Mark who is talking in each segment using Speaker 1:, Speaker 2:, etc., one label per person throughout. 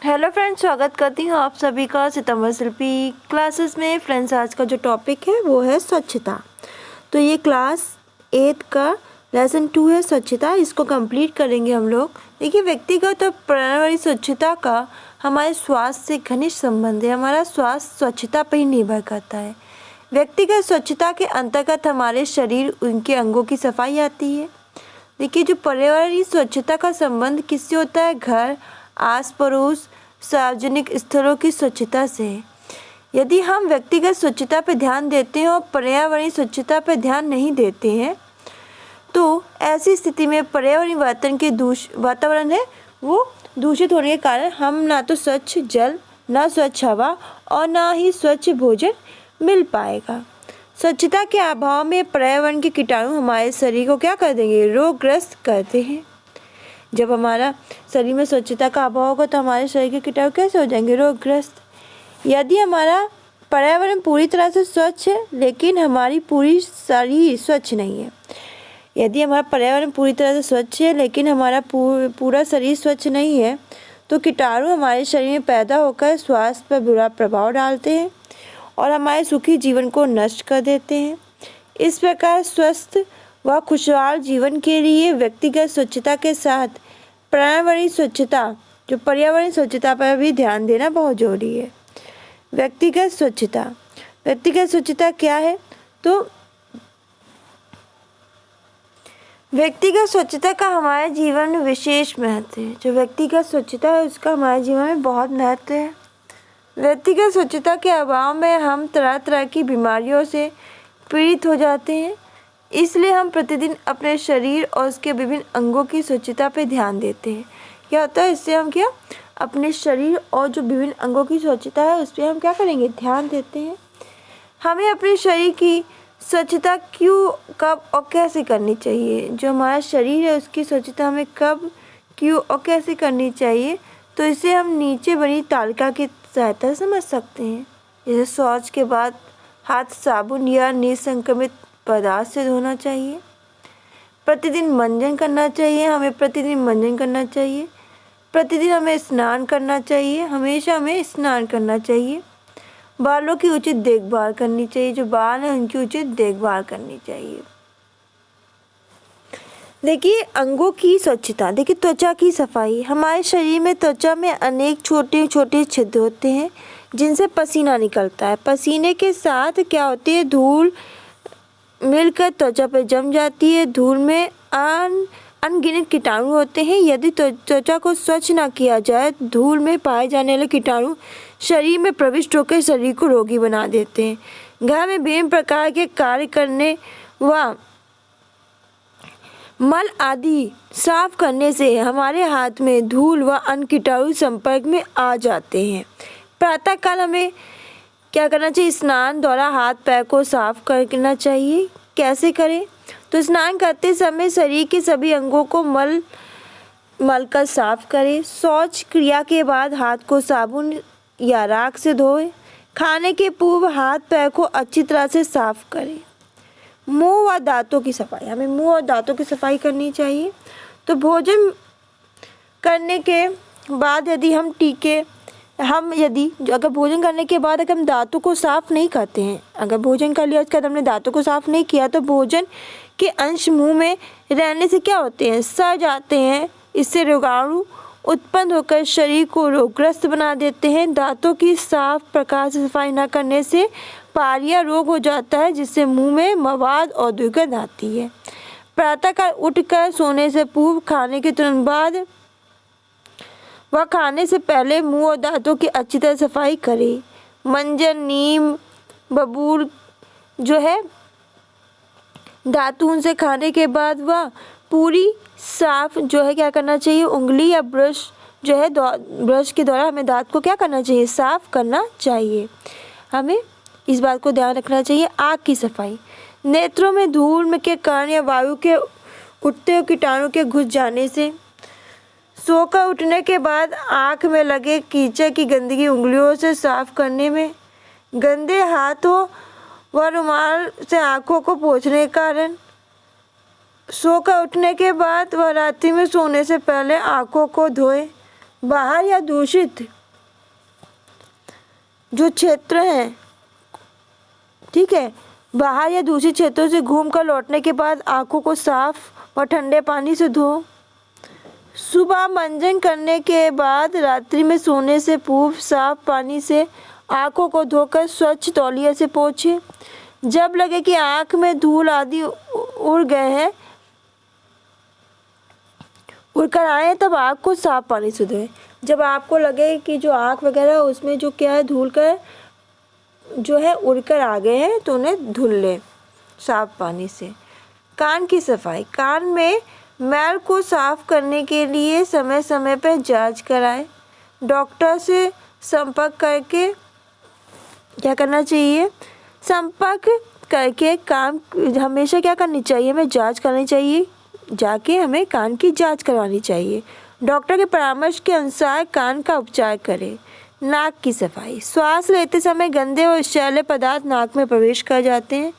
Speaker 1: Hello friends, स्वागत करती हूँ आप सभी का सितंबर शिल्पी क्लासेस में। फ्रेंड्स, आज का जो टॉपिक है वो है स्वच्छता। तो ये क्लास 8 का लेसन 2 है स्वच्छता। इसको कंप्लीट करेंगे हम लोग। देखिए, व्यक्तिगत और पर्यावरणीय स्वच्छता का हमारे स्वास्थ्य से घनिष्ठ संबंध है। हमारा स्वास्थ्य स्वच्छता पर ही निर्भर करता है। व्यक्तिगत स्वच्छता के अंतर्गत हमारे शरीर, उनके अंगों की सफाई आती है। देखिए, जो पर्यावरणीय स्वच्छता का संबंध किससे होता है? घर, आस पड़ोस, सार्वजनिक स्थलों की स्वच्छता से है। यदि हम व्यक्तिगत स्वच्छता पर ध्यान देते हैं और पर्यावरणीय स्वच्छता पर ध्यान नहीं देते हैं तो ऐसी स्थिति में पर्यावरणीय वातावरण है वो दूषित होने के कारण हम ना तो स्वच्छ जल, ना स्वच्छ हवा और ना ही स्वच्छ भोजन मिल पाएगा। स्वच्छता के अभाव में पर्यावरण के कीटाणु हमारे शरीर को क्या कर देंगे? रोगग्रस्त करते हैं। जब हमारा शरीर में स्वच्छता का अभाव होगा तो हमारे शरीर के कीटाणु कैसे हो जाएंगे? रोगग्रस्त। यदि हमारा पर्यावरण पूरी तरह से स्वच्छ है लेकिन हमारी पूरी शरीर स्वच्छ नहीं है, यदि हमारा पर्यावरण पूरी तरह से स्वच्छ है लेकिन हमारा पूरा शरीर स्वच्छ नहीं है तो कीटाणु हमारे शरीर में पैदा होकर स्वास्थ्य पर बुरा प्रभाव डालते हैं और हमारे सुखी जीवन को नष्ट कर देते हैं। इस प्रकार स्वस्थ व खुशहाल जीवन के लिए व्यक्तिगत स्वच्छता के साथ पर्यावरणीय स्वच्छता पर भी ध्यान देना बहुत जरूरी है। व्यक्तिगत स्वच्छता क्या है? तो व्यक्तिगत स्वच्छता का हमारे जीवन में विशेष महत्व है। जो व्यक्तिगत स्वच्छता है उसका हमारे जीवन में बहुत महत्व है। व्यक्तिगत स्वच्छता के अभाव में हम तरह तरह की बीमारियों से पीड़ित हो जाते हैं। इसलिए हम प्रतिदिन अपने शरीर और उसके विभिन्न अंगों की स्वच्छता पर ध्यान देते हैं। क्या होता है? इससे हम अपने शरीर और जो विभिन्न अंगों की स्वच्छता है उस पर हम क्या करेंगे? ध्यान देते हैं। हमें अपने शरीर की स्वच्छता क्यों, कब और कैसे करनी चाहिए? जो हमारा शरीर है उसकी स्वच्छता हमें कब, क्यों और कैसे करनी चाहिए, तो इसे हम नीचे बनी तालिका की सहायता से समझ सकते हैं। जैसे शौच के बाद हाथ साबुन या निसंक्रमित पदार्थ से धोना चाहिए। प्रतिदिन मंजन करना चाहिए। प्रतिदिन हमें स्नान करना चाहिए। हमेशा हमें स्नान करना चाहिए। बालों की उचित देखभाल करनी चाहिए। जो बाल हैं उनकी उचित देखभाल करनी चाहिए। देखिए, अंगों की स्वच्छता। देखिए, त्वचा की सफाई। हमारे शरीर में त्वचा में अनेक छोटे छोटे छिद्र होते हैं जिनसे पसीना निकलता है। पसीने के साथ क्या होती है? धूल मिलकर त्वचा पर जम जाती है। धूल में अनगिनत कीटाणु होते हैं। यदि त्वचा को स्वच्छ न किया जाए धूल में पाए जाने वाले कीटाणु शरीर में प्रविष्ट होकर शरीर को रोगी बना देते हैं। घर में विभिन्न प्रकार के कार्य करने व मल आदि साफ करने से हमारे हाथ में धूल व अन्य कीटाणु संपर्क में आ जाते हैं। प्रातःकाल हमें क्या करना चाहिए? स्नान द्वारा हाथ पैर को साफ करना चाहिए। कैसे करें? तो स्नान करते समय शरीर के सभी अंगों को मल कर साफ करें। शौच क्रिया के बाद हाथ को साबुन या राख से धोएं। खाने के पूर्व हाथ पैर को अच्छी तरह से साफ करें। मुंह व दांतों की सफाई। हमें मुंह और दांतों की सफाई करनी चाहिए। तो भोजन करने के बाद यदि अगर भोजन करने के बाद अगर हम दांतों को साफ नहीं करते हैं, अगर भोजन कर लिया उसके बाद हमने दांतों को साफ नहीं किया तो भोजन के अंश मुंह में रहने से क्या होते हैं? सड़ जाते हैं। इससे रोगाणु उत्पन्न होकर शरीर को रोगग्रस्त बना देते हैं। दांतों की साफ प्रकार से सफाई न करने से पारिया रोग हो जाता है जिससे मुंह में मवाद और दुर्गंध आती है। प्रातःकाल उठकर सोने से पूर्व, खाने के तुरंत बाद व खाने से पहले मुंह और दांतों की अच्छी तरह सफाई करें। मंजन, नीम, बबूल जो है दातून से खाने के बाद वह पूरी साफ जो है क्या करना चाहिए? उंगली या ब्रश जो है ब्रश के द्वारा हमें दांत को क्या करना चाहिए? साफ करना चाहिए। हमें इस बात को ध्यान रखना चाहिए। आँख की सफाई। नेत्रों में धूल के कारण या वायु के उठते हुए कीटाणु के घुस जाने से सोकर उठने के बाद आँख में लगे कीचड़ की गंदगी उंगलियों से साफ करने में, गंदे हाथों व रुमाल से आँखों को पोंछने के कारण, सोकर उठने के बाद व रात्रि में सोने से पहले आँखों को धोएं। बाहर या दूषित जो क्षेत्र हैं, ठीक है, बाहर या दूसरे क्षेत्रों से घूमकर लौटने के बाद आंखों को साफ व ठंडे पानी से धो। सुबह मंजन करने के बाद रात्रि में सोने से पूर्व साफ पानी से आंखों को धोकर स्वच्छ तौलिया से पोंछें। जब लगे कि आंख में धूल आदि उड़ गए हैं, उड़कर आए, तब आंख को साफ पानी से धोएं। जब आपको लगे कि जो आंख वगैरह उसमें जो क्या है धूल का जो है उड़कर आ गए हैं, तो उन्हें धुल लें साफ पानी से। कान की सफाई, कान में मैल को साफ करने के लिए समय समय पर जांच कराएं। डॉक्टर से संपर्क करके क्या करना चाहिए, संपर्क करके काम हमेशा क्या करनी चाहिए, हमें जांच करनी चाहिए, जाके हमें कान की जांच करवानी चाहिए। डॉक्टर के परामर्श के अनुसार कान का उपचार करें। नाक की सफाई, श्वास लेते समय गंदे और विषैले पदार्थ नाक में प्रवेश कर जाते हैं।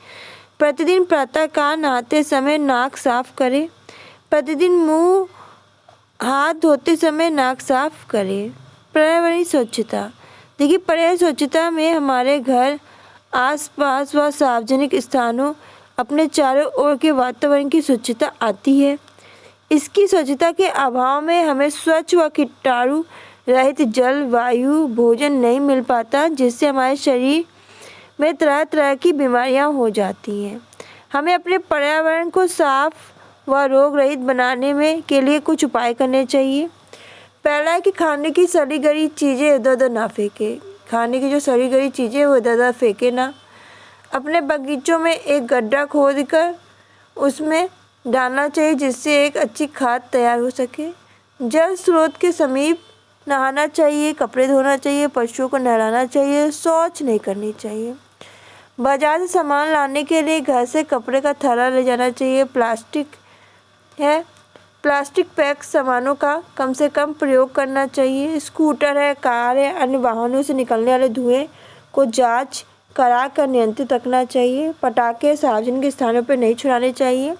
Speaker 1: प्रतिदिन प्रातःकाल नहाते समय नाक साफ करें। प्रतिदिन मुंह हाथ धोते समय नाक साफ करें। पर्यावरणीय स्वच्छता, देखिए पर्यावरणीय स्वच्छता में हमारे घर, आसपास व सार्वजनिक स्थानों, अपने चारों ओर के वातावरण की स्वच्छता आती है। इसकी स्वच्छता के अभाव में हमें स्वच्छ व कीटाणु रहित जल, वायु, भोजन नहीं मिल पाता, जिससे हमारे शरीर में तरह तरह की बीमारियां हो जाती हैं। हमें अपने पर्यावरण को साफ व रोग रहित बनाने में के लिए कुछ उपाय करने चाहिए। पहला है कि खाने की सड़ी गली चीज़ें इधर उधर ना फेंके। खाने की जो सड़ी गली चीज़ें वो इधर उधर फेंके ना। अपने बगीचों में एक गड्ढा खोद कर उसमें डालना चाहिए, जिससे एक अच्छी खाद तैयार हो सके। जल स्रोत के समीप नहाना चाहिए, कपड़े धोना चाहिए, पशुओं को नहलाना चाहिए, शौच नहीं करनी चाहिए। बाजार से सामान लाने के लिए घर से कपड़े का थैला ले जाना चाहिए। प्लास्टिक पैक सामानों का कम से कम प्रयोग करना चाहिए। स्कूटर है, कार है, अन्य वाहनों से निकलने वाले धुएं को जांच करा कर नियंत्रित रखना चाहिए। पटाखे सार्वजनिक स्थानों पर नहीं छुड़ाने चाहिए।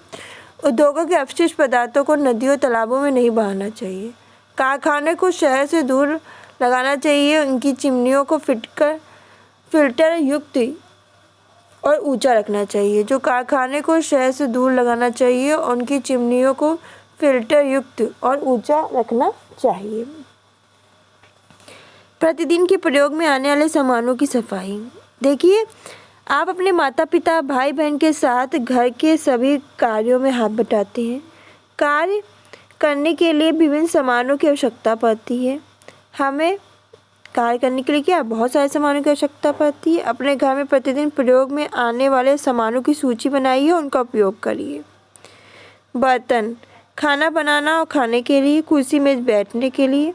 Speaker 1: उद्योगों के अपशिष्ट पदार्थों को नदियों तालाबों में नहीं बहाना चाहिए। कारखाने को शहर से दूर लगाना चाहिए। उनकी चिमनियों को फिल्टर युक्त और ऊंचा रखना चाहिए। जो कारखाने को शहर से दूर लगाना चाहिए, उनकी चिमनियों को फिल्टर युक्त और ऊंचा रखना चाहिए। प्रतिदिन के प्रयोग में आने वाले सामानों की सफाई, देखिए आप अपने माता पिता, भाई बहन के साथ घर के सभी कार्यों में हाथ बटाते हैं। कार्य करने के लिए विभिन्न सामानों की आवश्यकता पड़ती है। हमें कार्य करने के लिए क्या बहुत सारे सामानों की आवश्यकता पड़ती है। अपने घर में प्रतिदिन प्रयोग में आने वाले सामानों की सूची बनाइए, उनका उपयोग करिए। बर्तन, खाना बनाना और खाने के लिए, कुर्सी मेज बैठने के लिए,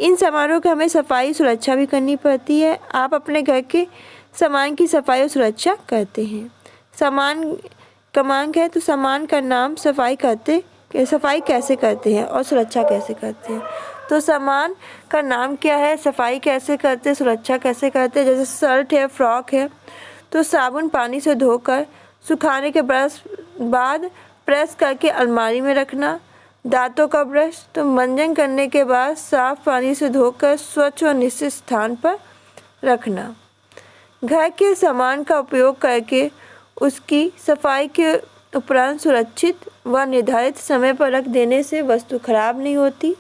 Speaker 1: इन सामानों की हमें सफाई सुरक्षा भी करनी पड़ती है। आप अपने घर के सामान की सफाई और सुरक्षा करते हैं। सामान क्रमांक है, तो सामान का नाम, सफाई कैसे करते हैं और सुरक्षा कैसे करते हैं। तो सामान का नाम क्या है, सफाई कैसे करते हैं, सुरक्षा कैसे करते हैं। जैसे शर्ट है, फ्रॉक है, तो साबुन पानी से धोकर सुखाने के बाद प्रेस करके अलमारी में रखना। दांतों का ब्रश, तो मंजन करने के बाद साफ पानी से धोकर स्वच्छ और निश्चित स्थान पर रखना। घर के सामान का उपयोग करके उसकी सफाई के उपरांत सुरक्षित व निर्धारित समय पर रख देने से वस्तु खराब नहीं होती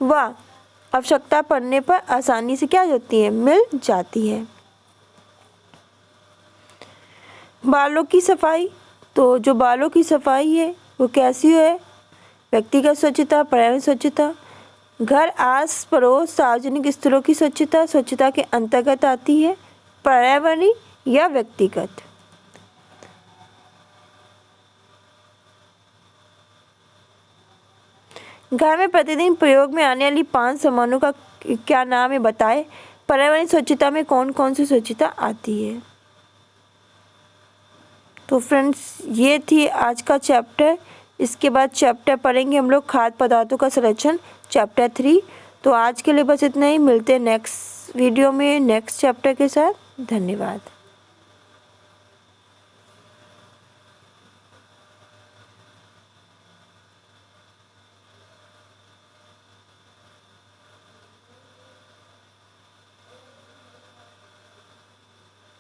Speaker 1: व आवश्यकता पड़ने पर आसानी से क्या होती है, मिल जाती है। बालों की सफाई, तो जो बालों की सफाई है वो कैसी है, व्यक्तिगत स्वच्छता, पर्यावरण स्वच्छता, घर आस पड़ोस सार्वजनिक स्थलों की स्वच्छता के अंतर्गत आती है। पर्यावरणीय या व्यक्तिगत। घर में प्रतिदिन प्रयोग में आने वाली 5 सामानों का क्या नाम है बताएं। पर्यावरणीय स्वच्छता में कौन कौन सी स्वच्छता आती है। तो फ्रेंड्स ये थी आज का चैप्टर। इसके बाद चैप्टर पढ़ेंगे हम लोग खाद्य पदार्थों का संरक्षण, चैप्टर 3। तो आज के लिए बस इतना ही, मिलते हैं नेक्स्ट वीडियो में नेक्स्ट चैप्टर के साथ। धन्यवाद।